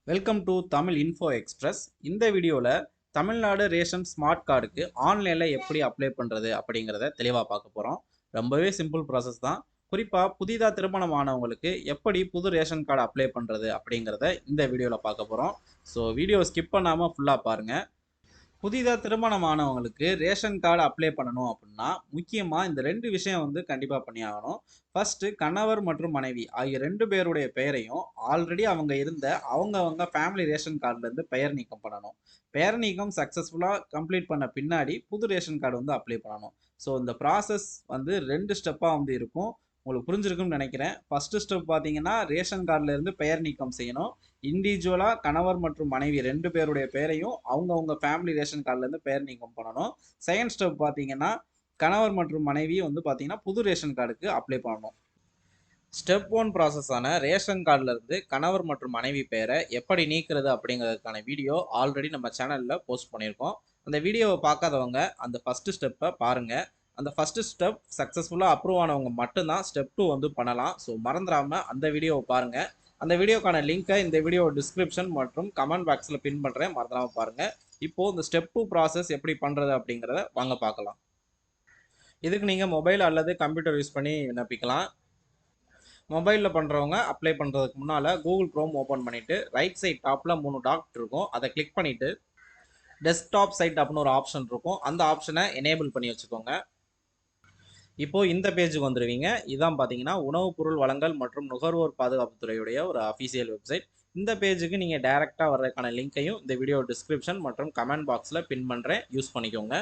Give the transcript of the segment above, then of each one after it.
Welcome to Tamil info express. இந்த வீடியோவில் Tamil Nadu ration smart கார்டுக்கு ஆன்லைனில் எப்படி அப்ளை பண்ணுறது அப்படிங்கிறத தெளிவாக பார்க்க போகிறோம். ரொம்பவே சிம்பிள் ப்ராசஸ் தான். குறிப்பாக புதிதாக திருமணம் ஆனவங்களுக்கு எப்படி புது ரேஷன் கார்டு அப்ளை பண்ணுறது அப்படிங்கிறத இந்த வீடியோவில் பார்க்க போகிறோம். ஸோ வீடியோ ஸ்கிப் பண்ணாமல் ஃபுல்லாக பாருங்கள். புதிதாக திருமணமானவங்களுக்கு ரேஷன் கார்டு அப்ளை பண்ணணும் அப்படின்னா முக்கியமாக இந்த ரெண்டு விஷயம் கண்டிப்பாக பண்ணி ஆகணும். ஃபர்ஸ்ட்டு கணவர் மற்றும் மனைவி ஆகிய ரெண்டு பேருடைய பெயரையும் ஆல்ரெடி அவங்க இருந்த அவங்க ஃபேமிலி ரேஷன் கார்டுலேருந்து பெயர் நீக்கம் பண்ணணும். பெயர் நீக்கம் சக்ஸஸ்ஃபுல்லாக கம்ப்ளீட் பண்ண பின்னாடி புது ரேஷன் கார்டு அப்ளை பண்ணணும். ஸோ இந்த ப்ராசஸ் ரெண்டு ஸ்டெப்பாக இருக்கும். உங்களுக்கு புரிஞ்சிருக்கும்னு நினைக்கிறேன். ஃபர்ஸ்ட் ஸ்டெப் பார்த்தீங்கன்னா ரேஷன் கார்டில் இருந்து பெயர் நீக்கம் செய்யணும். இண்டிவிஜுவலாக கணவர் மற்றும் மனைவி ரெண்டு பேருடைய பெயரையும் அவங்க ஃபேமிலி ரேஷன் கார்டிலேருந்து பெயர் நீக்கம் பண்ணணும். செகண்ட் ஸ்டெப் பார்த்தீங்கன்னா கணவர் மற்றும் மனைவி பார்த்தீங்கன்னா புது ரேஷன் கார்டுக்கு அப்ளை பண்ணணும். ஸ்டெப் 1 ப்ராசஸான ரேஷன் கார்டில் இருந்து கணவர் மற்றும் மனைவி பெயரை எப்படி நீக்கிறது அப்படிங்கிறதுக்கான வீடியோ ஆல்ரெடி நம்ம சேனலில் போஸ்ட் பண்ணியிருக்கோம். அந்த வீடியோவை பார்க்காதவங்க அந்த ஃபஸ்ட்டு ஸ்டெப்பை பாருங்கள். அந்த ஃபஸ்ட்டு ஸ்டெப் சக்ஸஸ்ஃபுல்லாக அப்ரூவ் ஆனவங்க மட்டும்தான் ஸ்டெப் 2 பண்ணலாம். ஸோ மறந்துடாமல் அந்த வீடியோவை பாருங்கள். அந்த வீடியோக்கான லிங்க்கை இந்த வீடியோ டிஸ்கிரிப்ஷன் மற்றும் கமெண்ட் பாக்ஸில் பின் பண்ணுறேன், மறந்துடாமல் பாருங்கள். இப்போது இந்த ஸ்டெப் 2 ப்ராசஸ் எப்படி பண்ணுறது அப்படிங்கிறத வாங்க பார்க்கலாம். இதுக்கு நீங்கள் மொபைல் அல்லது கம்ப்யூட்டர் யூஸ் பண்ணி விண்ணப்பிக்கலாம். மொபைலில் பண்ணுறவங்க அப்ளை பண்ணுறதுக்கு முன்னால் கூகுள் க்ரோம் ஓப்பன் பண்ணிவிட்டு ரைட் சைட் டாப்பில் 3 டாட் இருக்கும், அதை கிளிக் பண்ணிவிட்டு டெஸ்க்டாப் சைட் அப்படின்னு ஒரு ஆப்ஷன் இருக்கும், அந்த ஆப்ஷனை எனேபிள் பண்ணி வச்சுக்கோங்க. இப்போது இந்த பேஜுக்கு வந்துடுவீங்க. இதான் பார்த்தீங்கன்னா உணவுப் பொருள் வழங்கல் மற்றும் நுகர்வோர் பாதுகாப்புத்துறையுடைய ஒரு அஃபீஷியல் வெப்சைட். இந்த பேஜுக்கு நீங்கள் டைரெக்டாக வர்றதுக்கான லிங்க்கையும் இந்த வீடியோ டிஸ்கிரிப்ஷன் மற்றும் கமெண்ட் பாக்ஸில் பின் பண்ணுறேன், யூஸ் பண்ணிக்கோங்க.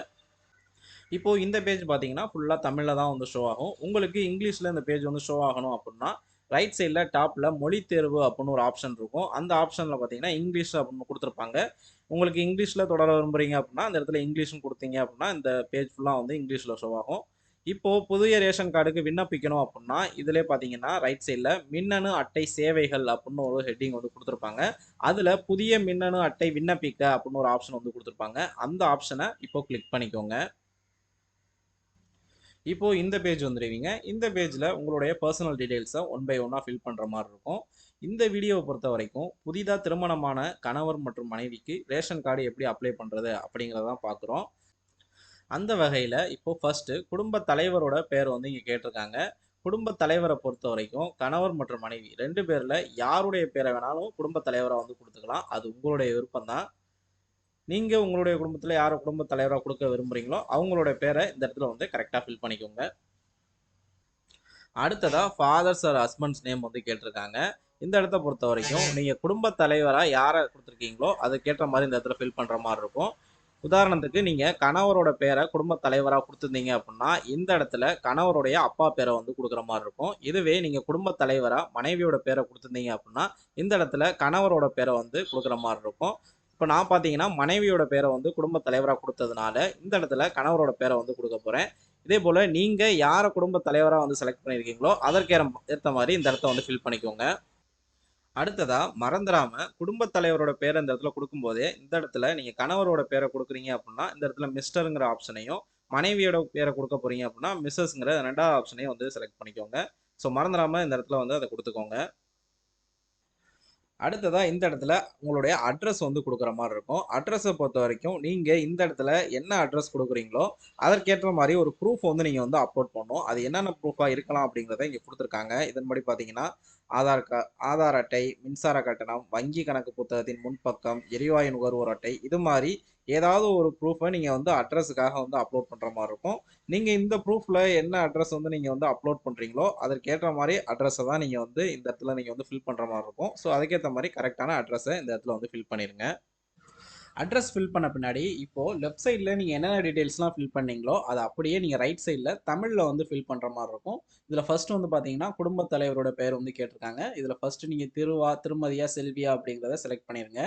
இப்போது இந்த பேஜ் பார்த்தீங்கன்னா ஃபுல்லாக தமிழில் தான் ஷோ ஆகும். உங்களுக்கு இங்கிலீஷில் இந்த பேஜ் ஷோ ஆகணும் அப்படின்னா ரைட் சைடில் டாப்பில் மொழி தேர்வு அப்படின்னு ஒரு ஆப்ஷன் இருக்கும். அந்த ஆப்ஷனில் பார்த்தீங்கன்னா இங்கிலீஷ் அப்படின்னு கொடுத்துருப்பாங்க. உங்களுக்கு இங்கிலீஷில் தொடர விரும்புகிறீங்க அப்படின்னா அந்த இடத்துல இங்கிலீஷும் கொடுத்தீங்க அப்படின்னா இந்த பேஜ் ஃபுல்லாக இங்கிலீஷில் ஷோ ஆகும். இப்போது புதிய ரேஷன் கார்டுக்கு விண்ணப்பிக்கணும் அப்படின்னா இதிலே பார்த்தீங்கன்னா ரைட் சைடில் மின்னணு அட்டை சேவைகள் அப்படின்னு ஒரு ஹெட்டிங் கொடுத்துருப்பாங்க. அதில் புதிய மின்னணு அட்டை விண்ணப்பிக்க அப்படின்னு ஒரு ஆப்ஷன் கொடுத்துருப்பாங்க. அந்த ஆப்ஷனை இப்போது கிளிக் பண்ணிக்கோங்க. இப்போது இந்த பேஜ் வந்துடுவீங்க. இந்த பேஜில் உங்களுடைய பர்சனல் டீட்டெயில்ஸை 1 by 1 ஃபில் பண்ணுற மாதிரி இருக்கும். இந்த வீடியோவை பொறுத்த வரைக்கும் புதிதாக திருமணமான கணவர் மற்றும் மனைவிக்கு ரேஷன் கார்டு எப்படி அப்ளை பண்ணுறது அப்படிங்கிறதான் பார்க்குறோம். அந்த வகையில் இப்போது ஃபஸ்ட்டு குடும்ப தலைவரோட பேர் இங்கே கேட்டிருக்காங்க. குடும்ப தலைவரை பொறுத்த வரைக்கும் கணவர் மற்றும் மனைவி ரெண்டு பேரில் யாருடைய பேரை வேணாலும் குடும்ப தலைவராக கொடுத்துக்கலாம். அது உங்களுடைய விருப்பம் தான். நீங்கள் உங்களுடைய குடும்பத்தில் யாரை குடும்ப தலைவராக கொடுக்க விரும்புகிறீங்களோ அவங்களோட பேரை இந்த இடத்துல கரெக்டாக ஃபில் பண்ணிக்கோங்க. அடுத்ததாக ஃபாதர்ஸ் ஆர் ஹஸ்பண்ட்ஸ் நேம் கேட்டிருக்காங்க. இந்த இடத்த பொறுத்த வரைக்கும் நீங்கள் குடும்ப தலைவராக யாரை கொடுத்துருக்கீங்களோ அதுக்கேற்ற மாதிரி இந்த இடத்துல ஃபில் பண்ணுற மாதிரி இருக்கும். உதாரணத்துக்கு நீங்கள் கணவரோட பேரை குடும்ப தலைவராக கொடுத்துருந்தீங்க அப்படின்னா இந்த இடத்துல கணவருடைய அப்பா பேரை கொடுக்குற மாதிரி இருக்கும். இதுவே நீங்கள் குடும்ப தலைவராக மனைவியோட பேரை கொடுத்துருந்தீங்க அப்படின்னா இந்த இடத்துல கணவரோட பேரை கொடுக்குற மாதிரி இருக்கும். இப்போ நான் பார்த்தீங்கன்னா மனைவியோட பேரை குடும்ப தலைவராக கொடுத்ததுனால இந்த இடத்துல கணவரோட பேரை கொடுக்க போகிறேன். இதே போல் நீங்கள் யாரை குடும்ப தலைவராக செலக்ட் பண்ணியிருக்கீங்களோ அதற்கேற்ற மாதிரி இந்த இடத்த ஃபில் பண்ணிக்கோங்க. அடுத்ததா மறந்துடாம குடும்ப தலைவரோட பேரை இந்த இடத்துல கொடுக்கும்போதே இந்த இடத்துல நீங்க கணவரோட பேரை கொடுக்குறீங்க அப்படின்னா இந்த இடத்துல மிஸ்டருங்கிற ஆப்ஷனையும், மனைவியோட பேரை கொடுக்க போறீங்க அப்படின்னா மிஸ்ஸஸ்ங்கிற 2வது ஆப்ஷனையும் செலக்ட் பண்ணிக்கோங்க. ஸோ மறந்துடாம இந்த இடத்துல அதை கொடுத்துக்கோங்க. அடுத்ததா இந்த இடத்துல உங்களுடைய அட்ரஸ் கொடுக்குற மாதிரி இருக்கும். அட்ரஸை பொறுத்த வரைக்கும் நீங்கள் இந்த இடத்துல என்ன அட்ரஸ் கொடுக்குறீங்களோ அதற்கேற்ற மாதிரி ஒரு ப்ரூஃப் நீங்கள் அப்லோட் பண்ணணும். அது என்னென்ன ப்ரூஃபாக இருக்கலாம் அப்படிங்கிறத இங்கே கொடுத்துருக்காங்க. இதன்படி பார்த்தீங்கன்னா ஆதார் அட்டை, மின்சார கட்டணம், வங்கி கணக்கு புத்தகத்தின் முன்பக்கம், எரிவாயு நுகர்வோர் அட்டை, இது மாதிரி ஏதாவது ஒரு ப்ரூஃபை நீங்கள் அட்ரஸுக்காக அப்லோட் பண்ணுற மாதிரி இருக்கும். நீங்கள் இந்த ப்ரூஃபில் என்ன அட்ரஸ் நீங்கள் அப்லோட் பண்ணுறீங்களோ அதற்கேற்ற மாதிரி அட்ரஸை தான் நீங்கள் இந்த இடத்துல நீங்கள் ஃபில் பண்ணுற மாதிரி இருக்கும். ஸோ அதுக்கேற்ற மாதிரி கரெக்டான அட்ரஸை இந்த இடத்துல ஃபில் பண்ணிடுங்க. அட்ரஸ் ஃபில் பண்ண பின்னாடி இப்போது லெஃப்ட் சைடில் நீங்கள் என்னென்ன டீட்டெயில்ஸ்லாம் ஃபில் பண்ணீங்களோ அதை அப்படியே நீங்கள் ரைட் சைடில் தமிழில் ஃபில் பண்ணுற மாதிரி இருக்கும். இதில் ஃபஸ்ட்டு பார்த்தீங்கன்னா குடும்ப தலைவரோட பேர் கேட்டிருக்காங்க. இதில் ஃபஸ்ட்டு நீங்கள் திருமதியா, செல்வியா அப்படிங்கிறத செலக்ட் பண்ணிடுங்க.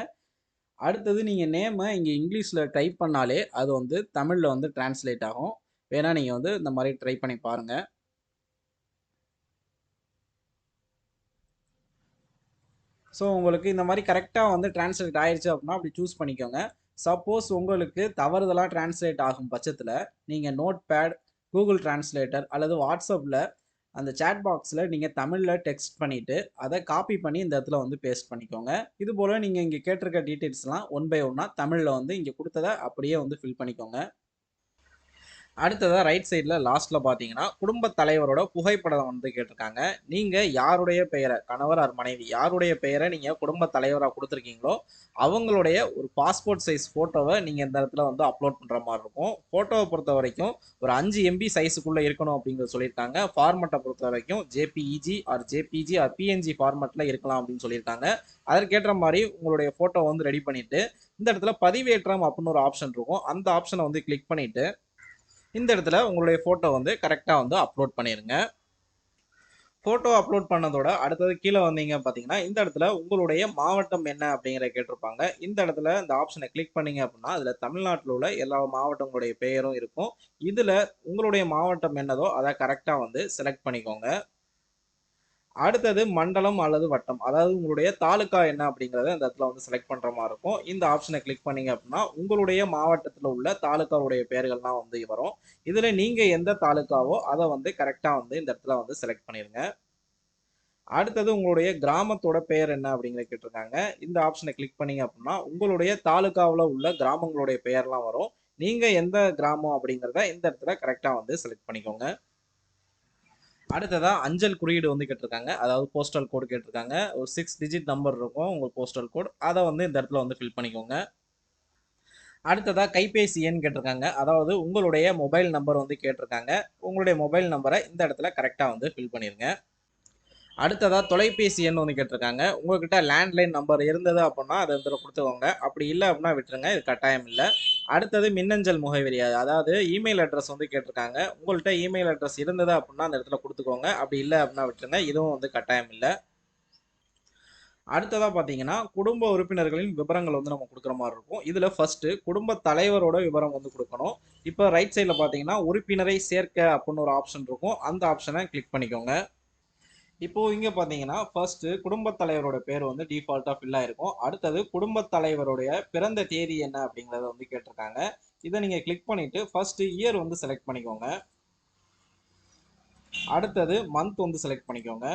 அடுத்தது நீங்கள் நேமை இங்கே இங்கிலீஷில் டைப் பண்ணாலே அது தமிழில் டிரான்ஸ்லேட் ஆகும். வேணால் நீங்கள் இந்த மாதிரி ட்ரை பண்ணி பாருங்கள். ஸோ உங்களுக்கு இந்த மாதிரி கரெக்டாக டிரான்ஸ்லேட் ஆயிடுச்சு அப்படின்னா அப்படி சூஸ் பண்ணிக்கோங்க. சப்போஸ் உங்களுக்கு தவறுதலாக டிரான்ஸ்லேட் ஆகும் பட்சத்தில் நீங்கள் நோட் பேட், கூகுள் டிரான்ஸ்லேட்டர் அல்லது வாட்ஸ்அப்பில் அந்த சேட் பாக்ஸில் நீங்கள் தமிழில் டெக்ஸ்ட் பண்ணிவிட்டு அதை காப்பி பண்ணி இந்த இடத்துல வந்து பேஸ்ட் பண்ணிக்கோங்க. இது போல் நீங்கள் இங்கே கேட்டிருக்க டீட்டெயில்ஸ்லாம் ஒன் பை ஒன்னாக தமிழில் வந்து இங்கே கொடுத்ததை அப்படியே வந்து ஃபில் பண்ணிக்கோங்க. அடுத்ததாக ரைட் சைடில் லாஸ்ட்டில் பார்த்தீங்கன்னா குடும்ப தலைவரோட புகைப்படம் வந்து கேட்டிருக்காங்க. நீங்கள் யாருடைய பெயரை, கணவர் ஆர் மனைவி யாருடைய பெயரை நீங்கள் குடும்ப தலைவராக கொடுத்துருக்கீங்களோ அவங்களுடைய ஒரு பாஸ்போர்ட் சைஸ் ஃபோட்டோவை நீங்கள் இந்த இடத்துல வந்து அப்லோட் பண்ணுற மாதிரி இருக்கும். ஃபோட்டோவை பொறுத்த வரைக்கும் ஒரு 5 MB சைஸுக்குள்ளே இருக்கணும் அப்படிங்கிறது சொல்லியிருக்காங்க. ஃபார்மெட்டை பொறுத்த வரைக்கும் JPEG or JPG or PNG ஃபார்மெட்டில் இருக்கலாம் அப்படின்னு சொல்லியிருக்காங்க. அதற்கேற்ற மாதிரி உங்களுடைய ஃபோட்டோ வந்து ரெடி பண்ணிவிட்டு இந்த இடத்துல பதிவேற்றம் அப்படின்னு ஒரு ஆப்ஷன் இருக்கும். அந்த ஆப்ஷனை வந்து கிளிக் பண்ணிவிட்டு இந்த இடத்துல உங்களுடைய ஃபோட்டோ வந்து கரெக்டாக வந்து அப்லோட் பண்ணிடுங்க. ஃபோட்டோ அப்லோட் பண்ணதோட அடுத்தது கீழே வந்தீங்க பார்த்தீங்கன்னா இந்த இடத்துல உங்களுடைய மாவட்டம் என்ன அப்படிங்கிற கேட்டிருப்பாங்க. இந்த இடத்துல இந்த ஆப்ஷனை கிளிக் பண்ணீங்க அப்படின்னா அதில் தமிழ்நாட்டில் உள்ள எல்லா மாவட்டங்களுடைய பெயரும் இருக்கும். இதில் உங்களுடைய மாவட்டம் என்னதோ அதை கரெக்டாக வந்து செலக்ட் பண்ணிக்கோங்க. அடுத்தது மண்டலம் அல்லது வட்டம், அதாவது உங்களுடைய தாலுக்கா என்ன அப்படிங்கிறத இந்த இடத்துல வந்து செலக்ட் பண்ணுற மாதிரி இருக்கும். இந்த ஆப்ஷனை கிளிக் பண்ணீங்க அப்படின்னா உங்களுடைய மாவட்டத்தில் உள்ள தாலுக்காவுடைய பெயர்கள்லாம் வந்து வரும். இதில் நீங்கள் எந்த தாலுக்காவோ அதை வந்து கரெக்டாக வந்து இந்த இடத்துல வந்து செலக்ட் பண்ணிடுங்க. அடுத்தது உங்களுடைய கிராமத்தோட பெயர் என்ன அப்படிங்கிறத கேட்டிருக்காங்க. இந்த ஆப்ஷனை கிளிக் பண்ணீங்க அப்படின்னா உங்களுடைய தாலுக்காவில் உள்ள கிராமங்களுடைய பெயர்லாம் வரும். நீங்கள் எந்த கிராமம் அப்படிங்கிறத இந்த இடத்துல கரெக்டாக வந்து செலக்ட் பண்ணிக்கோங்க. அடுத்ததா அஞ்சல் குறியீடு வந்து கேட்டிருக்காங்க, அதாவது போஸ்டல் கோடு கேட்டிருக்காங்க. ஒரு 6 டிஜிட் நம்பர் இருக்கும் உங்கள் போஸ்டல் கோட், அதை வந்து இந்த இடத்துல வந்து ஃபில் பண்ணிக்கோங்க. அடுத்ததா கைபேசி எண் கேட்டிருக்காங்க, அதாவது உங்களுடைய மொபைல் நம்பர் வந்து கேட்டிருக்காங்க. உங்களுடைய மொபைல் நம்பரை இந்த இடத்துல கரெக்டாக வந்து ஃபில் பண்ணிடுங்க. அடுத்ததாக தொலைபேசி எண் வந்து கேட்டிருக்காங்க. உங்கள்கிட்ட லேண்ட்லைன் நம்பர் இருந்தது அப்படின்னா அதை இதில் கொடுத்துக்கோங்க. அப்படி இல்லை அப்படின்னா விட்டுருங்க, இது கட்டாயம் இல்லை. அடுத்தது மின்னஞ்சல் முகவரி, அதாவது இமெயில் அட்ரஸ் வந்து கேட்டிருக்காங்க. உங்கள்கிட்ட இமெயில் அட்ரஸ் இருந்தது அப்படின்னா அந்த இடத்துல கொடுத்துக்கோங்க. அப்படி இல்லை அப்படின்னா விட்டுருங்க, இதுவும் வந்து கட்டாயம் இல்லை. அடுத்ததாக பார்த்தீங்கன்னா குடும்ப உறுப்பினர்களின் விவரங்கள் வந்து நம்ம கொடுக்குற மாதிரி இருக்கும். இதில் ஃபர்ஸ்ட் குடும்ப தலைவரோட விவரம் வந்து கொடுக்கணும். இப்போ ரைட் சைடில் பார்த்தீங்கன்னா உறுப்பினரை சேர்க்க அப்படின்னு ஒரு ஆப்ஷன் இருக்கும். அந்த ஆப்ஷனை கிளிக் பண்ணிக்கோங்க. இப்போ இங்க பாத்தீங்கன்னா ஃபர்ஸ்ட் குடும்பத் தலைவரோட பேர் வந்து டிஃபால்ட்டா ஃபில் ஆயிருக்கும். அடுத்தது குடும்பத் தலைவருடைய பிறந்த தேதி என்ன அப்படிங்கறத வந்து கேட்டிருக்காங்க. இதை நீங்க கிளிக் பண்ணிட்டு ஃபர்ஸ்ட் இயர் வந்து செலக்ட் பண்ணிக்கோங்க. அடுத்தது மந்த் வந்து செலக்ட் பண்ணிக்கோங்க.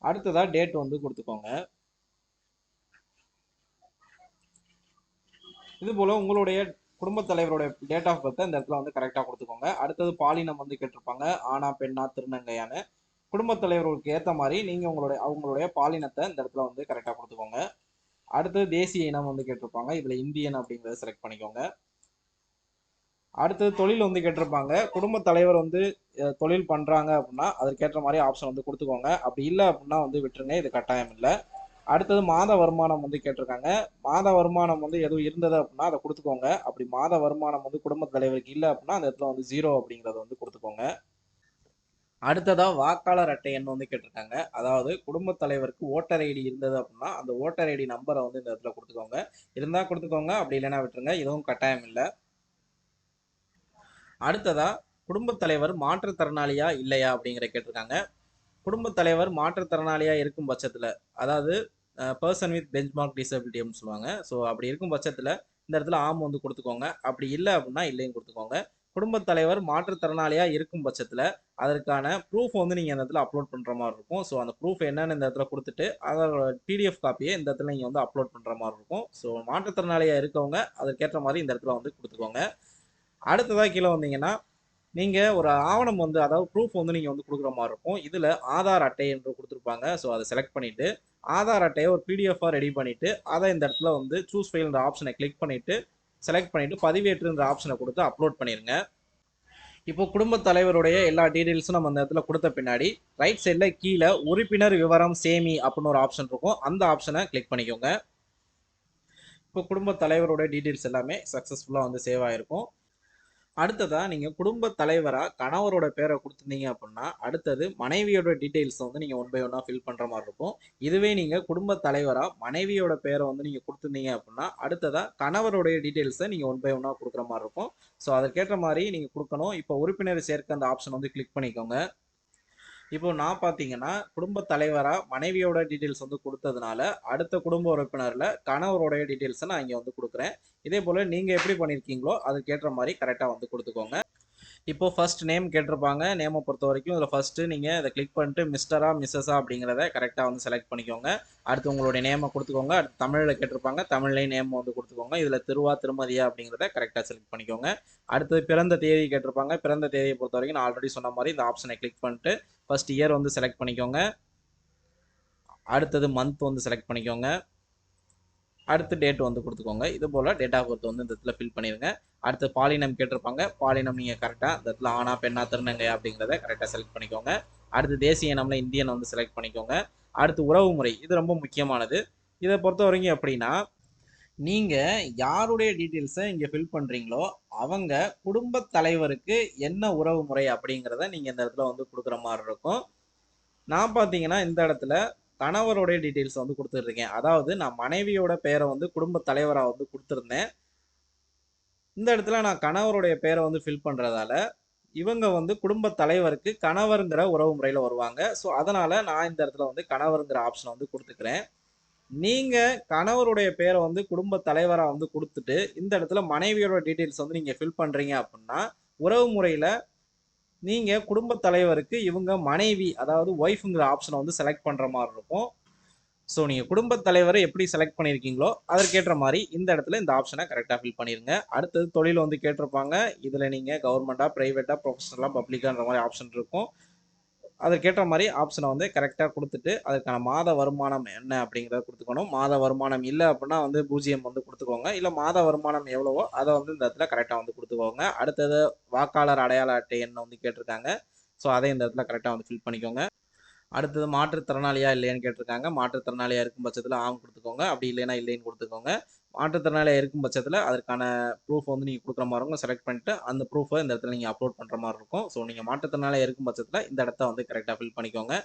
அடுத்ததா டேட் வந்து கொடுத்துக்கோங்க. இது போல உங்களுடைய குடும்பத் தலைவரோட டேட் ஆஃப் பர்த் இந்த இடத்துல வந்து கரெக்டா கொடுத்துக்கோங்க. அடுத்தது பாலினம் வந்து கேட்டிருப்பாங்க, ஆனா பெண்ணா திருநங்கையான்னு. குடும்பத் தலைவர்களுக்கு ஏற்ற மாதிரி நீங்கள் அவங்களுடைய பாலினத்தை இந்த இடத்துல வந்து கரெக்டாக கொடுத்துக்கோங்க. அடுத்தது தேசிய இனம் வந்து கேட்டிருப்பாங்க, இதில் இந்தியன் அப்படிங்கிறத செலக்ட் பண்ணிக்கோங்க. அடுத்தது தொழில் வந்து கேட்டிருப்பாங்க. குடும்ப தலைவர் வந்து தொழில் பண்ணுறாங்க அப்படின்னா அதற்கேற்ற மாதிரி ஆப்ஷன் வந்து கொடுத்துக்கோங்க. அப்படி இல்லை அப்படின்னா வந்து விட்டுருங்க, இது கட்டாயம் இல்லை. அடுத்தது மாத வருமானம் வந்து கேட்டிருக்காங்க. மாத வருமானம் வந்து எதுவும் இருந்தது அப்படின்னா அதை கொடுத்துக்கோங்க. அப்படி மாத வருமானம் வந்து குடும்ப தலைவருக்கு இல்லை அப்படின்னா அந்த இடத்துல வந்து 0 அப்படிங்கிறத வந்து கொடுத்துக்கோங்க. அடுத்ததா வாக்காளர் அட்டை எண் வந்து கேட்டிருக்காங்க. அதாவது குடும்பத் தலைவருக்கு ஓட்டர் ஐடி இருந்தது அப்படின்னா அந்த ஓட்டர் ஐடி நம்பரை வந்து இந்த இடத்துல கொடுத்துக்கோங்க. இருந்தா கொடுத்துக்கோங்க, அப்படி இல்லைன்னா விட்டுருங்க, இதுவும் கட்டாயம் இல்லை. அடுத்ததா குடும்பத் தலைவர் மாற்றுத்திறனாளியா இல்லையா அப்படிங்கிற கேட்டிருக்காங்க. குடும்பத் தலைவர் மாற்றுத்திறனாளியா இருக்கும் பட்சத்துல, அதாவது பர்சன் வித் பெஞ்ச்மார்க் டிசபிலிட்டி அப்படின்னு சொல்லுவாங்க. ஸோ அப்படி இருக்கும் பட்சத்துல இந்த இடத்துல ஆம் வந்து கொடுத்துக்கோங்க. அப்படி இல்லை அப்படின்னா இல்லைன்னு கொடுத்துக்கோங்க. குடும்பத் தலைவர் மாற்றுத்திறனாளியா இருக்கும் பட்சத்துல அதற்கான ப்ரூஃப் வந்து நீங்கள் இந்த இடத்துல அப்லோட் பண்ணுற மாதிரி இருக்கும். ஸோ அந்த ப்ரூஃப் என்னன்னு இந்த இடத்துல கொடுத்துட்டு அதோட PDF காப்பியை இந்த இடத்துல நீங்கள் வந்து அப்லோட் பண்ணுற மாதிரி இருக்கும். ஸோ மாற்றுத்திறனாளியாக இருக்கவங்க அதற்கேற்ற மாதிரி இந்த இடத்துல வந்து கொடுத்துக்கோங்க. அடுத்ததாக கீழே வந்தீங்கன்னா நீங்கள் ஒரு ஆவணம் வந்து, அதாவது ப்ரூஃப் வந்து நீங்கள் வந்து கொடுக்குற மாதிரி இருக்கும். இதில் ஆதார் அட்டை என்று கொடுத்துருப்பாங்க. ஸோ அதை செலக்ட் பண்ணிவிட்டு ஆதார் அட்டையை ஒரு PDF ரெடி பண்ணிவிட்டு அதை இந்த இடத்துல வந்து சூஸ் ஃபைல்ன்ற ஆப்ஷனை கிளிக் பண்ணிவிட்டு செலக்ட் பண்ணிவிட்டு பதிவேற்றுன்ற ஆப்ஷனை கொடுத்து அப்லோட் பண்ணிடுங்க. இப்போ குடும்பத் தலைவருடைய எல்லா டீட்டெயில்ஸும் நம்ம அந்த இடத்துல கொடுத்த பின்னாடி ரைட் சைடில் கீழே உறுப்பினர் விவரம் சேமி அப்படின்னு ஒரு ஆப்ஷன் இருக்கும். அந்த ஆப்ஷனை கிளிக் பண்ணிக்கோங்க. இப்போ குடும்பத் தலைவருடைய டீட்டெயில்ஸ் எல்லாமே சக்ஸஸ்ஃபுல்லாக வந்து சேவ் ஆகிருக்கும். அடுத்ததாக நீங்கள் குடும்ப தலைவராக கணவரோட பேரை கொடுத்துருந்தீங்க அப்படின்னா அடுத்தது மனைவியோட டீட்டெயில்ஸ் வந்து நீங்கள் ஒன் பை ஒன்னாக ஃபில் பண்ணுற மாதிரி இருக்கும். இதுவே நீங்கள் குடும்ப தலைவராக மனைவியோட பேரை வந்து நீங்கள் கொடுத்துருந்தீங்க அப்படின்னா அடுத்ததாக கணவருடைய டீட்டெயில்ஸை நீங்கள் ஒன் பை ஒன்னாக கொடுக்குற மாதிரி இருக்கும். ஸோ அதற்கேற்ற மாதிரி நீங்கள் கொடுக்கணும். இப்போ உறுப்பினர் சேர்க்க அந்த ஆப்ஷன் வந்து கிளிக் பண்ணிக்கோங்க. இப்போ நான் பார்த்தீங்கன்னா குடும்ப தலைவராக மனைவியோட டீட்டெயில்ஸ் வந்து கொடுத்ததுனால அடுத்த குடும்ப உறுப்பினரில் கணவருடைய டீட்டெயில்ஸை நான் இங்கே வந்து கொடுக்குறேன். இதே போல் நீங்கள் எப்படி பண்ணியிருக்கீங்களோ அதுக்கேற்ற மாதிரி கரெக்டாக வந்து கொடுத்துக்கோங்க. இப்போ ஃபர்ஸ்ட் நேம் கேட்டிருப்பாங்க. நேமை பொறுத்த வரைக்கும் இதில் ஃபர்ஸ்ட்டு நீங்கள் இதை கிளிக் பண்ணிட்டு மிஸ்டரா மிஸ்ஸஸா அப்படிங்கிறத கரெக்டாக வந்து செலக்ட் பண்ணிக்கோங்க. அடுத்து உங்களுடைய நேமை கொடுத்துக்கோங்க. அடுத்து தமிழில் கேட்டிருப்பாங்க, தமிழ்லேயும் நேம் வந்து கொடுத்துக்கோங்க. இதில் திருவா திருமதியா அப்படிங்கிறத கரெக்டாக செலக்ட் பண்ணிக்கோங்க. அடுத்து பிறந்த தேதி கேட்டிருப்பாங்க. பிறந்த தேதியை பொறுத்த வரைக்கும் நான் ஆல்ரெடி சொன்ன மாதிரி இந்த ஆப்ஷனை கிளிக் பண்ணிட்டு ஃபர்ஸ்ட் இயர் வந்து செலக்ட் பண்ணிக்கோங்க. அடுத்தது மந்த் வந்து செலக்ட் பண்ணிக்கோங்க. அடுத்து டேட் வந்து கொடுத்துக்கோங்க. இது போல் டேட் ஆஃப் பர்த் வந்து இந்த இடத்துல ஃபில் பண்ணிடுங்க. அடுத்து பாலினம் கேட்டிருப்பாங்க. பாலினம் நீங்கள் கரெக்டாக இந்த இடத்துல ஆனா பெண்ணா திருநங்கை அப்படிங்கிறத கரெக்டாக செலக்ட் பண்ணிக்கோங்க. அடுத்து தேசிய இனம்ல இந்தியன் வந்து செலக்ட் பண்ணிக்கோங்க. அடுத்து உறவு முறை, இது ரொம்ப முக்கியமானது. இதை பொறுத்த வரைக்கும் எப்படின்னா, நீங்கள் யாருடைய டீட்டெயில்ஸை இங்கே ஃபில் பண்ணுறீங்களோ அவங்க குடும்ப தலைவருக்கு என்ன உறவு முறை அப்படிங்கிறத நீங்கள் இந்த இடத்துல வந்து கொடுக்குற மாதிரி இருக்கும். நான் பார்த்தீங்கன்னா இந்த இடத்துல கணவருடைய டீட்டெயில்ஸ் வந்து கொடுத்துருக்கேன். அதாவது நான் மனைவியோட பேரை வந்து குடும்ப தலைவராக வந்து கொடுத்துருந்தேன். இந்த இடத்துல நான் கணவருடைய பேரை வந்து ஃபில் பண்ணுறதால இவங்க வந்து குடும்ப தலைவருக்கு கணவருங்கிற உறவு முறையில் வருவாங்க. ஸோ அதனால் நான் இந்த இடத்துல வந்து கணவருங்கிற ஆப்ஷனை வந்து கொடுத்துக்கிறேன். நீங்கள் கணவருடைய பேரை வந்து குடும்ப தலைவராக வந்து கொடுத்துட்டு இந்த இடத்துல மனைவியோட டீட்டெயில்ஸ் வந்து நீங்கள் ஃபில் பண்ணுறீங்க அப்படின்னா உறவு முறையில் நீங்கள் குடும்ப தலைவருக்கு இவங்க மனைவி, அதாவது ஒய்ஃபுங்கிற ஆப்ஷனை வந்து செலக்ட் பண்ணுற மாதிரி இருக்கும். ஸோ நீங்கள் குடும்ப தலைவரை எப்படி செலக்ட் பண்ணியிருக்கீங்களோ அதற்கேற்ற மாதிரி இந்த இடத்துல இந்த ஆப்ஷனை கரெக்டாக ஃபில் பண்ணிடுங்க. அடுத்தது தொழில் வந்து கேட்டிருப்பாங்க. இதில் நீங்கள் கவர்மெண்ட்டாக, ப்ரைவேட்டாக, ப்ரொஃபஷனலாக, பப்ளிக்கான்ற மாதிரி ஆப்ஷன் இருக்கும். அதற்கேற்ற மாதிரி ஆப்ஷனை வந்து கரெக்டாக கொடுத்துட்டு அதுக்கான மாத வருமானம் என்ன அப்படிங்கிறத கொடுத்துக்கணும். மாத வருமானம் இல்லை அப்படின்னா வந்து 0 வந்து கொடுத்துக்கோங்க. இல்லை மாத வருமானம் எவ்வளவோ அதை வந்து இந்த இடத்துல கரெக்டாக வந்து கொடுத்துக்கோங்க. அடுத்தது வாக்காளர் அடையாள அட்டை எண் வந்து கேட்டிருக்காங்க. ஸோ அதை இந்த இடத்துல கரெக்டாக வந்து ஃபில் பண்ணிக்கோங்க. அடுத்தது மாற்றுத்திறனாளியா இல்லையான்னு கேட்டிருக்காங்க. மாற்றுத்திறனாளியா இருக்கும் பட்சத்தில் ஆம் கொடுத்துக்கோங்க. அப்படி இல்லைன்னா இல்லைன்னு கொடுத்துக்கோங்க. மாற்றுத்திறனாளியா இருக்கும் பட்சத்தில் அதற்கான ப்ரூஃப் வந்து நீங்கள் கொடுக்குற மாதிரி இருக்கும். செலக்ட் பண்ணிட்டு அந்த ப்ரூஃபை இந்த இடத்துல நீங்கள் அப்லோட் பண்ணுற மாதிரி இருக்கும். ஸோ நீங்கள் மாற்றுத்திறனாளியா இருக்கும் பட்சத்தில் இந்த இடத்த வந்து கரெக்டாக ஃபில் பண்ணிக்கோங்க.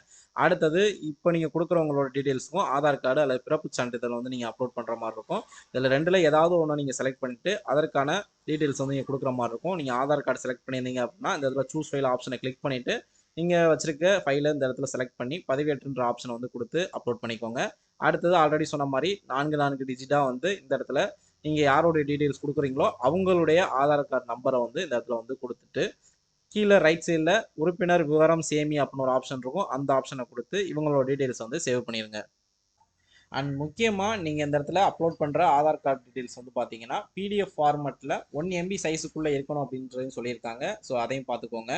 அடுத்தது இப்போ நீங்கள் கொடுக்குறவங்களோட டீட்டெயில்ஸுக்கும் ஆதார் கார்டு அல்லது பிறப்பு சான்றிதழ் வந்து நீங்கள் அப்லோட் பண்ணுற மாதிரி இருக்கும். இதில் ரெண்டில் ஏதாவது ஒன்று நீங்கள் செலக்ட் பண்ணிட்டு அதற்கான டீட்டெயில்ஸ் வந்து நீங்கள் கொடுக்குற மாதிரி இருக்கும். நீங்கள் ஆதார் கார்டு செலக்ட் பண்ணியிருந்தீங்க அப்படின்னா இந்த இடத்துல சூஸ் ஃபைல் ஆப்ஷனை கிளிக் பண்ணிவிட்டு நீங்கள் வச்சிருக்க ஃபைலை இந்த இடத்துல செலக்ட் பண்ணி பதிவேற்றுன்ற ஆப்ஷனை வந்து கொடுத்து அப்லோட் பண்ணிக்கோங்க. அடுத்தது ஆல்ரெடி சொன்ன மாதிரி 4 டிஜிட்டாக வந்து இந்த இடத்துல நீங்கள் யாரோடைய டீட்டெயில்ஸ் கொடுக்குறீங்களோ அவங்களுடைய ஆதார் கார்டு நம்பரை வந்து இந்த இடத்துல வந்து கொடுத்துட்டு கீழே ரைட் சைடில் உறுப்பினர் விவரம் சேமி அப்படின்னு ஒரு ஆப்ஷன் இருக்கும். அந்த ஆப்ஷனை கொடுத்து இவங்களோட டீட்டெயில்ஸ் வந்து சேவ் பண்ணிடுங்க. அண்ட் முக்கியமாக நீங்கள் இந்த இடத்துல அப்லோட் பண்ணுற ஆதார் கார்டு டீட்டெயில்ஸ் வந்து பார்த்தீங்கன்னா PDF ஃபார்மெட்டில் 1 MB சைஸுக்குள்ளே இருக்கணும் அப்படின்றதையும் சொல்லியிருக்காங்க. ஸோ அதையும் பார்த்துக்கோங்க.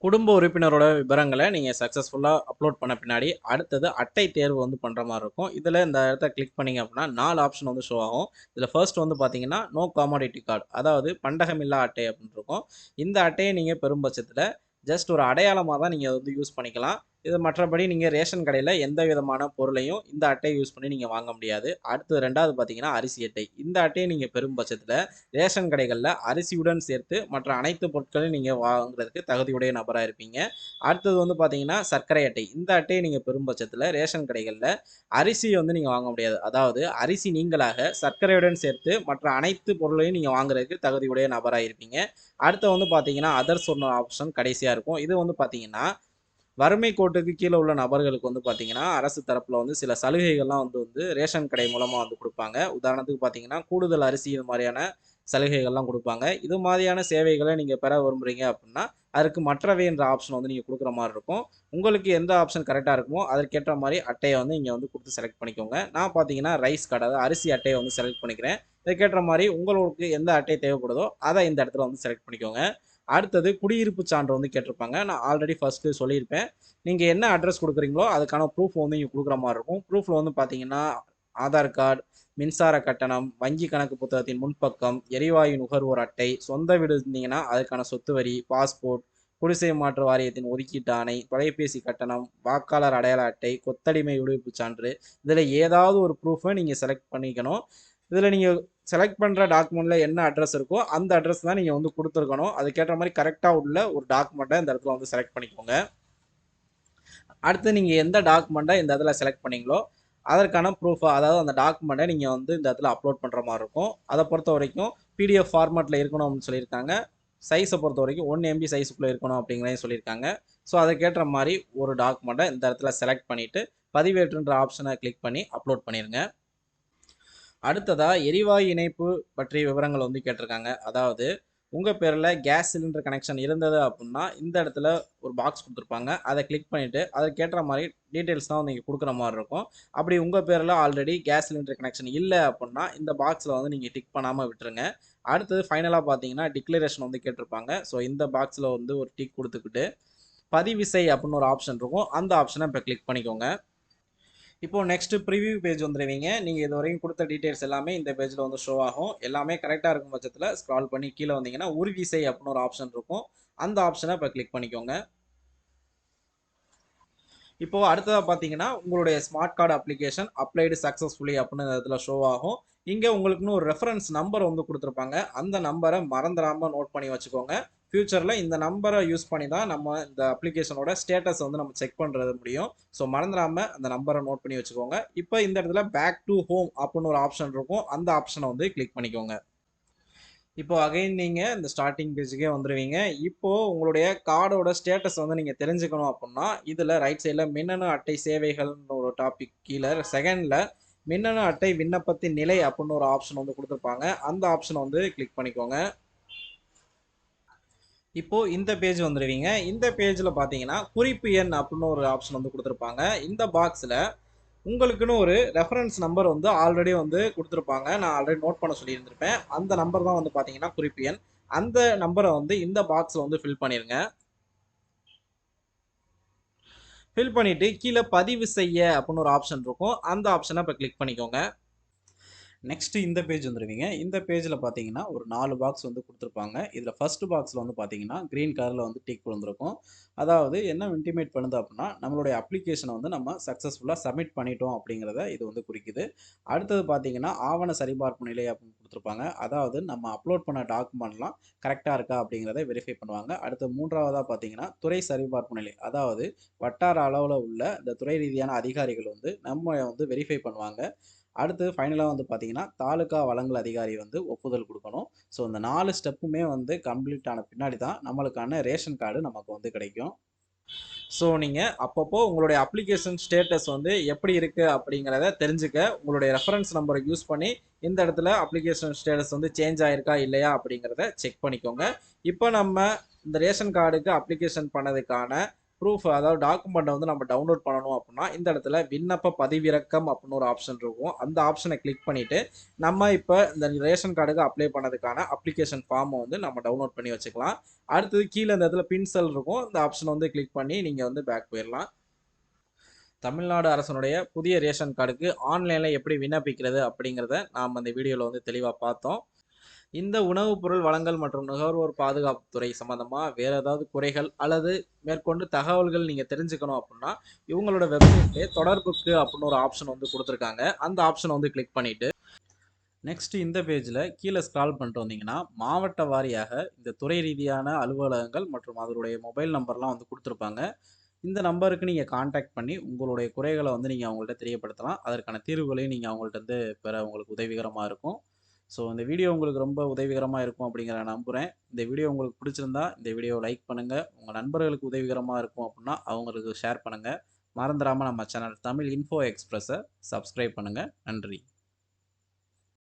குடும்ப உறுப்பினரோட விவரங்களை நீங்கள் சக்ஸஸ்ஃபுல்லாக அப்லோட் பண்ண பின்னாடி அடுத்தது அட்டை தேர்வு வந்து பண்ணுற மாதிரி இருக்கும். இதில் இந்த இடத்த கிளிக் பண்ணிங்க அப்படின்னா 4 ஆப்ஷன் வந்து ஷோ ஆகும். இதில் ஃபர்ஸ்ட் வந்து பார்த்தீங்கன்னா நோ காமோடிட்டி கார்டு, அதாவது பண்டகமில்லா அட்டை அப்படின்னு இருக்கும். இந்த அட்டையை நீங்கள் பெரும் பட்சத்தில் ஜஸ்ட் ஒரு அடையாளமாக தான் நீங்கள் வந்து யூஸ் பண்ணிக்கலாம். இது மற்றபடி நீங்கள் ரேஷன் கடையில் எந்த விதமான பொருளையும் இந்த அட்டையை யூஸ் பண்ணி நீங்கள் வாங்க முடியாது. அடுத்து ரெண்டாவது பார்த்தீங்கன்னா அரிசி அட்டை. இந்த அட்டையை நீங்கள் பெரும் பட்சத்தில் ரேஷன் கடைகளில் அரிசியுடன் சேர்த்து மற்ற அனைத்து பொருட்களையும் நீங்கள் வாங்குறதுக்கு தகுதியுடைய நபராக இருப்பீங்க. அடுத்தது வந்து பார்த்தீங்கன்னா சர்க்கரை அட்டை. இந்த அட்டையை நீங்கள் பெரும் பட்சத்தில் ரேஷன் கடைகளில் அரிசியை வந்து நீங்கள் வாங்க முடியாது. அதாவது அரிசி நீங்களாக சர்க்கரையுடன் சேர்த்து மற்ற அனைத்து பொருளையும் நீங்கள் வாங்குறதுக்கு தகுதியுடைய நபராக இருப்பீங்க. அடுத்து வந்து பார்த்தீங்கன்னா அதர்ஸ் ஒன்று ஆப்ஷன் கடைசியாக இருக்கும். இது வந்து பார்த்தீங்கன்னா வறுமை கோட்டுக்கு கீழே உள்ள நபர்களுக்கு வந்து பார்த்தீங்கன்னா அரசு தரப்பில் வந்து சில சலுகைகள்லாம் வந்து ரேஷன் கடை மூலமாக வந்து கொடுப்பாங்க. உதாரணத்துக்கு பார்த்தீங்கன்னா கூடுதல் அரிசி இது மாதிரியான சலுகைகள்லாம் கொடுப்பாங்க. இது மாதிரியான சேவைகளை நீங்கள் பெற விரும்புகிறீங்க அப்படின்னா அதுக்கு மற்றவை என்ற ஆப்ஷன் வந்து நீங்கள் கொடுக்குற மாதிரி இருக்கும். உங்களுக்கு எந்த ஆப்ஷன் கரெக்டாக இருக்குமோ அதற்கேற்ற மாதிரி அட்டையை வந்து இங்கே வந்து கொடுத்து செலக்ட் பண்ணிக்கோங்க. நான் பார்த்தீங்கன்னா ரைஸ் கார்டு, அதாவது அரிசி அட்டையை வந்து செலக்ட் பண்ணிக்கிறேன். இதுக்கேற்ற மாதிரி உங்களுக்கு எந்த அட்டை தேவைப்படுதோ அதை இந்த இடத்துல வந்து செலக்ட் பண்ணிக்கோங்க. அடுத்தது குடியிருப்பு சான்று வந்து கேட்டிருப்பாங்க. நான் ஆல்ரெடி ஃபர்ஸ்ட்டு சொல்லியிருப்பேன். நீங்கள் என்ன அட்ரஸ் கொடுக்குறீங்களோ அதுக்கான ப்ரூஃப் வந்து நீங்கள் கொடுக்குற மாதிரி இருக்கும். ப்ரூஃபில் வந்து பார்த்தீங்கன்னா ஆதார் கார்டு, மின்சார கட்டணம், வங்கி கணக்கு புத்தகத்தின் முன்பக்கம், எரிவாயு நுகர்வோர் அட்டை, சொந்த வீடு இருந்தீங்கன்னா அதுக்கான சொத்து வரி, பாஸ்போர்ட், குடிசை மாற்று வாரியத்தின் ஒதுக்கீட்டு ஆணை, தொலைபேசி கட்டணம், வாக்காளர் அடையாள அட்டை, கொத்தடிமை விடுவிப்பு சான்று, இதில் ஏதாவது ஒரு ப்ரூஃபை நீங்கள் செலக்ட் பண்ணிக்கணும். இதில் நீங்கள் செலக்ட் பண்ணுற டாக்குமெண்ட்டில் என்ன அட்ரஸ் இருக்கோ அந்த அட்ரஸ் தான் நீங்கள் வந்து கொடுத்துருக்கணும். அதுக்கேற்ற மாதிரி கரெக்டாக உள்ள ஒரு டாக்குமெண்ட்டை இந்த இடத்துல வந்து செலக்ட் பண்ணிக்கோங்க. அடுத்து நீங்கள் எந்த டாக்குமெண்ட்டை இந்த இடத்துல செலக்ட் பண்ணீங்களோ அதற்கான ப்ரூஃபாக, அதாவது அந்த டாக்குமெண்ட்டை நீங்கள் வந்து இந்த இடத்துல அப்லோட் பண்ணுற மாதிரி இருக்கும். அதை பொறுத்த வரைக்கும் PDF ஃபார்மேட்டில் இருக்கணும் அப்படின்னு சொல்லியிருக்காங்க. சைஸை பொறுத்த வரைக்கும் 1 MB சைஸுக்குள்ளே இருக்கணும் அப்படிங்கிறதையும் சொல்லியிருக்காங்க. ஸோ அதுக்கேற்ற மாதிரி ஒரு டாக்குமெண்ட்டை இந்த இடத்துல செலக்ட் பண்ணிவிட்டு பதிவேற்றுன்ற ஆப்ஷனை கிளிக் பண்ணி அப்லோட் பண்ணிடுங்க. அடுத்ததாக எரிவாயு இணைப்பு பற்றிய விவரங்கள் வந்து கேட்டிருக்காங்க. அதாவது உங்கள் பேரில் கேஸ் சிலிண்டர் கனெக்ஷன் இருந்தது அப்படின்னா இந்த இடத்துல ஒரு பாக்ஸ் கொடுத்துருப்பாங்க. அதை கிளிக் பண்ணிவிட்டு அதுக்கேற்ற மாதிரி டீட்டெயில்ஸ் தான் நீங்கள் கொடுக்குற மாதிரி இருக்கும். அப்படி உங்கள் பேரில் ஆல்ரெடி கேஸ் சிலிண்டர் கனெக்ஷன் இல்லை அப்படின்னா இந்த பாக்ஸில் வந்து நீங்கள் டிக் பண்ணாமல் விட்டுருங்க. அடுத்தது ஃபைனலாக பார்த்தீங்கன்னா டிக்ளரேஷன் வந்து கேட்டிருப்பாங்க. ஸோ இந்த பாக்ஸில் வந்து ஒரு டிக் கொடுத்துக்கிட்டு பதிவு செய் அப்படின்னு ஒரு ஆப்ஷன் இருக்கும். அந்த ஆப்ஷனை இப்போ கிளிக் பண்ணிக்கோங்க. இப்போ நெக்ஸ்ட் ப்ரிவ்யூ பேஜ் வந்துடுவீங்க. நீங்கள் இது வரைக்கும் கொடுத்த டீட்டெயில்ஸ் எல்லாமே இந்த பேஜில் வந்து ஷோ ஆகும். எல்லாமே கரெக்டாக இருக்கும் பட்சத்தில் ஸ்க்ரால் பண்ணி கீழே வந்தீங்கன்னா உறுதி செய் அப்படின்னு ஒரு ஆப்ஷன் இருக்கும். அந்த ஆப்ஷனை இப்போ கிளிக் பண்ணிக்கோங்க. இப்போ அடுத்ததாக பார்த்தீங்கன்னா உங்களுடைய smart card application applied successfully அப்படின்னு இதில் ஷோ ஆகும். இங்கே உங்களுக்குன்னு ஒரு ரெஃபரன்ஸ் நம்பர் வந்து கொடுத்துருப்பாங்க. அந்த நம்பரை மறந்துடாமல் நோட் பண்ணி வச்சுக்கோங்க. ஃபியூச்சரில் இந்த நம்பரை யூஸ் பண்ணி தான் நம்ம இந்த அப்ளிகேஷனோட ஸ்டேட்டஸ் வந்து நம்ம செக் பண்ணுறது முடியும். ஸோ மறந்துடாமல் அந்த நம்பரை நோட் பண்ணி வச்சுக்கோங்க. இப்போ இந்த இடத்துல பேக் டு ஹோம் அப்படின்னு ஒரு ஆப்ஷன் இருக்கும். அந்த ஆப்ஷனை வந்து கிளிக் பண்ணிக்கோங்க. இப்போ அகைன் நீங்கள் இந்த ஸ்டார்டிங் பேஜுக்கே வந்துடுவீங்க. இப்போது உங்களுடைய கார்டோட ஸ்டேட்டஸ் வந்து நீங்கள் தெரிஞ்சுக்கணும் அப்படின்னா இதில் ரைட் சைடில் மின்னணு அட்டை சேவைகள்னு ஒரு டாபிக் கீழே செகண்டில் மின்னணு அட்டை விண்ணப்பத்தின் நிலை அப்படின்னு ஒரு ஆப்ஷன் வந்து கொடுத்துருப்பாங்க. அந்த ஆப்ஷனை வந்து கிளிக் பண்ணிக்கோங்க. இப்போது இந்த பேஜ் வந்துடுவீங்க. இந்த பேஜில் பார்த்தீங்கன்னா குறிப்பு எண் அப்படின்னு ஒரு ஆப்ஷன் வந்து கொடுத்துருப்பாங்க. இந்த பாக்ஸில் உங்களுக்குன்னு ஒரு ரெஃபரன்ஸ் நம்பர் வந்து ஆல்ரெடி வந்து கொடுத்துருப்பாங்க. நான் ஆல்ரெடி நோட் பண்ண சொல்லியிருந்திருப்பேன். அந்த நம்பர் தான் வந்து பார்த்தீங்கன்னா குறிப்பு எண். அந்த நம்பரை வந்து இந்த பாக்ஸில் வந்து ஃபில் பண்ணிடுங்க. ஃபில் பண்ணிவிட்டு கீழே பதிவு செய்ய அப்படின்னு ஒரு ஆப்ஷன் இருக்கும். அந்த ஆப்ஷனை இப்போ கிளிக் பண்ணிக்கோங்க. நெக்ஸ்ட் இந்த பேஜ் வந்துடுவீங்க. இந்த பேஜில் பார்த்தீங்கன்னா ஒரு 4 பாக்ஸ் வந்து கொடுத்துருப்பாங்க. இதில் ஃபர்ஸ்ட் பாக்ஸில் வந்து பார்த்தீங்கன்னா க்ரீன் கலரில் வந்து டிக் விழுந்திருக்கும். அதாவது என்ன இன்டிமேட் பண்ணுது அப்படின்னா நம்மளுடைய அப்ளிகேஷனை வந்து நம்ம சக்ஸஸ்ஃபுல்லாக சப்மிட் பண்ணிட்டோம் அப்படிங்கிறத இது வந்து குறிக்குது. அடுத்தது பார்த்தீங்கன்னா ஆவண சரிபார்ப்பு நிலை அப்படின்னு கொடுத்துருப்பாங்க. அதாவது நம்ம அப்லோட் பண்ண டாக்குமெண்ட்லாம் கரெக்டாக இருக்கா அப்படிங்கிறத வெரிஃபை பண்ணுவாங்க. அடுத்து மூன்றாவதாக பார்த்தீங்கன்னா துறை சரிபார்ப்பு நிலை. அதாவது வட்டார அளவில் உள்ள இந்த துறை ரீதியான அதிகாரிகள் வந்து நம்ம வந்து வெரிஃபை பண்ணுவாங்க. அடுத்து ஃபைனலாக வந்து பார்த்தீங்கன்னா தாலுகா வழங்கல் அதிகாரி வந்து ஒப்புதல் கொடுக்கணும். ஸோ இந்த 4 ஸ்டெப்புமே வந்து கம்ப்ளீட் ஆன பின்னாடி தான் நம்மளுக்கான ரேஷன் கார்டு நமக்கு வந்து கிடைக்கும். ஸோ நீங்கள் அப்பப்போ உங்களுடைய அப்ளிகேஷன் ஸ்டேட்டஸ் வந்து எப்படி இருக்குது அப்படிங்கிறத தெரிஞ்சுக்க உங்களுடைய ரெஃபரன்ஸ் நம்பரை யூஸ் பண்ணி இந்த இடத்துல அப்ளிகேஷன் ஸ்டேட்டஸ் வந்து சேஞ்ச் ஆகிருக்கா இல்லையா அப்படிங்கிறத செக் பண்ணிக்கோங்க. இப்போ நம்ம இந்த ரேஷன் கார்டுக்கு அப்ளிகேஷன் பண்ணதுக்கான ப்ரூஃப் அதாவது டாக்குமெண்ட்டை வந்து நம்ம டவுன்லோட் பண்ணணும் அப்படின்னா இந்த இடத்துல விண்ணப்ப பதிவிறக்கம் அப்படின்னு ஒரு ஆப்ஷன் இருக்கும். அந்த ஆப்ஷனை கிளிக் பண்ணிவிட்டு நம்ம இப்போ இந்த ரேஷன் கார்டுக்கு அப்ளை பண்ணதுக்கான அப்ளிகேஷன் ஃபார்மை வந்து நம்ம டவுன்லோட் பண்ணி வச்சுக்கலாம். அடுத்தது கீழே இந்த இடத்துல பின்செல் இருக்கும். இந்த ஆப்ஷனை வந்து கிளிக் பண்ணி நீங்கள் வந்து பேக் போயிடலாம். தமிழ்நாடு அரசனுடைய புதிய ரேஷன் கார்டுக்கு ஆன்லைனில் எப்படி விண்ணப்பிக்கிறது அப்படிங்கிறத நாம் அந்த வீடியோவில் வந்து தெளிவாக பார்த்தோம். இந்த உணவுப் பொருள் வழங்கல் மற்றும் நுகர்வோர் பாதுகாப்புத்துறை சம்மந்தமாக வேறு ஏதாவது குறைகள் அல்லது மேற்கொண்டு தகவல்கள் நீங்கள் தெரிஞ்சுக்கணும் அப்படின்னா இவங்களோட வெப்சைட்லேயே தொடர்புக்கு அப்படின்னு ஒரு ஆப்ஷன் வந்து கொடுத்துருக்காங்க. அந்த ஆப்ஷனை வந்து கிளிக் பண்ணிவிட்டு நெக்ஸ்ட் இந்த பேஜில் கீழே ஸ்க்ரால் பண்ணிட்டு வந்தீங்கன்னா மாவட்ட வாரியாக இந்த துறை ரீதியான அலுவலகங்கள் மற்றும் அதனுடைய மொபைல் நம்பர்லாம் வந்து கொடுத்துருப்பாங்க. இந்த நம்பருக்கு நீங்கள் காண்டாக்ட் பண்ணி உங்களுடைய குறைகளை வந்து நீங்கள் அவங்கள்ட்ட தெரியப்படுத்தலாம். அதற்கான தீர்வுகளையும் நீங்கள் அவங்கள்ட்ட வந்து பெற உங்களுக்கு உதவிகரமாக இருக்கும். ஸோ இந்த வீடியோ உங்களுக்கு ரொம்ப உதவிகரமாக இருக்கும் அப்படிங்கிற நான் நம்புகிறேன். இந்த வீடியோ உங்களுக்கு பிடிச்சிருந்தா இந்த வீடியோவை லைக் பண்ணுங்கள். உங்கள் நண்பர்களுக்கு உதவிகரமாக இருக்கும் அப்படின்னா அவங்களுக்கு ஷேர் பண்ணுங்கள். மறந்துடாமல் நம்ம சேனல் தமிழ் இன்ஃபோ எக்ஸ்பிரஸை சப்ஸ்கிரைப் பண்ணுங்கள். நன்றி.